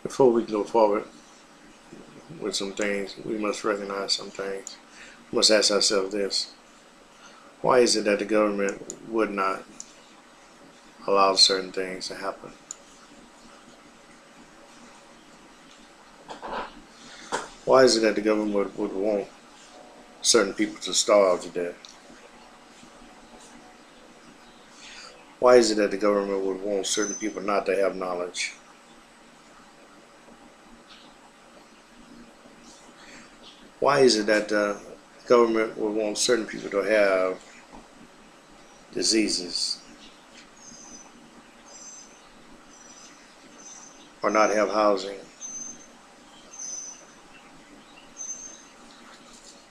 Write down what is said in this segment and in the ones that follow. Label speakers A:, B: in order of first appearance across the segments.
A: Before we go forward with some things, we must recognize some things. We must ask ourselves this: why is it that the government would not allow certain things to happen? Why is it that the government would want certain people to starve to death? Why is it that the government would want certain people not to have knowledge? Why is it that the government would want certain people to have diseases or not have housing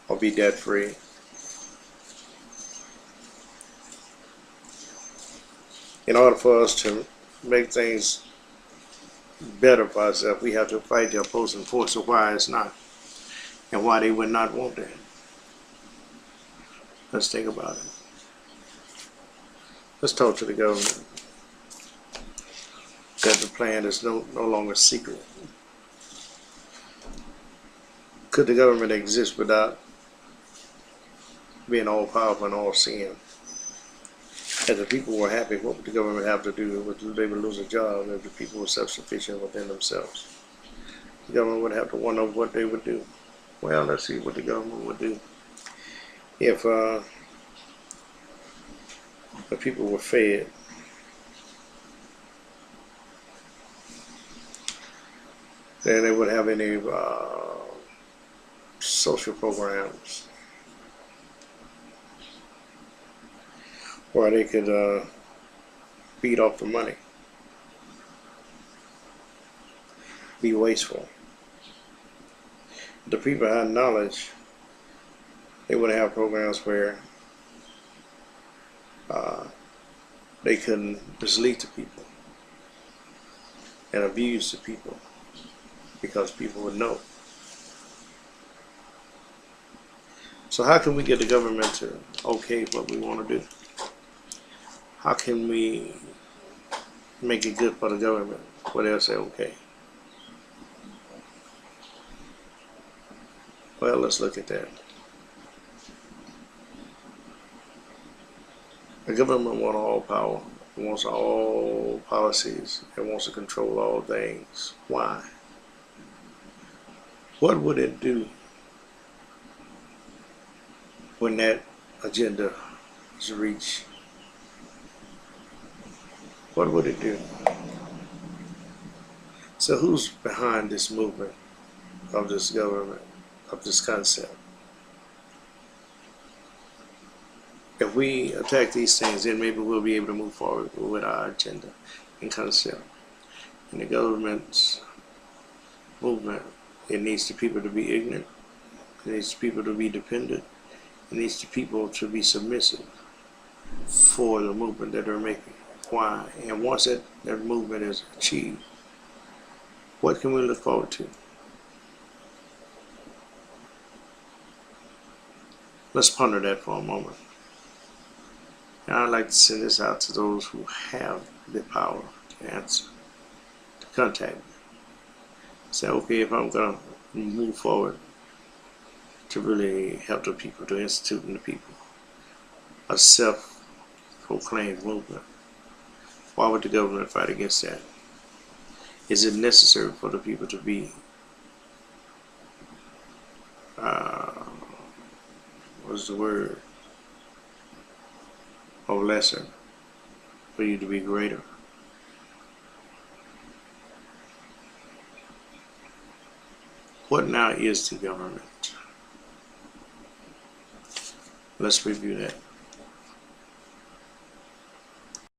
A: or be debt free? In order for us to make things better for ourselves, we have to fight the opposing force of why it's not and why they would not want that. Let's think about it. Let's talk to the government. That the plan is no longer secret. Could the government exist without being all powerful and all seeing? If the people were happy, what would the government have to do? They would lose a job if the people were self-sufficient within themselves. The government would have to wonder what they would do. Well, let's see what the government would do. If the people were fed, then they wouldn't have any social programs where they could beat off the money, be wasteful. If the people had knowledge, they would have programs where they couldn't mislead the people and abuse the people because people would know. So how can we get the government to okay what we want to do? How can we make it good for the government where they'll say okay? Well, let's look at that. The government wants all power. It wants all policies. It wants to control all things. Why? What would it do when that agenda is reached? What would it do? So who's behind this movement of this government, of this concept? If we attack these things, then maybe we'll be able to move forward with our agenda and concept. And the government's movement, it needs the people to be ignorant. It needs the people to be dependent. It needs the people to be submissive for the movement that they're making. Why? And once that movement is achieved, what can we look forward to? Let's ponder that for a moment. And I'd like to send this out to those who have the power to answer, to contact me. Say, okay, if I'm going to move forward to really help the people, to institute in the people a self-proclaimed movement, why would the government fight against that? Is it necessary for the people to be what's the word? Or lesser, for you to be greater? What now is the government? Let's review that.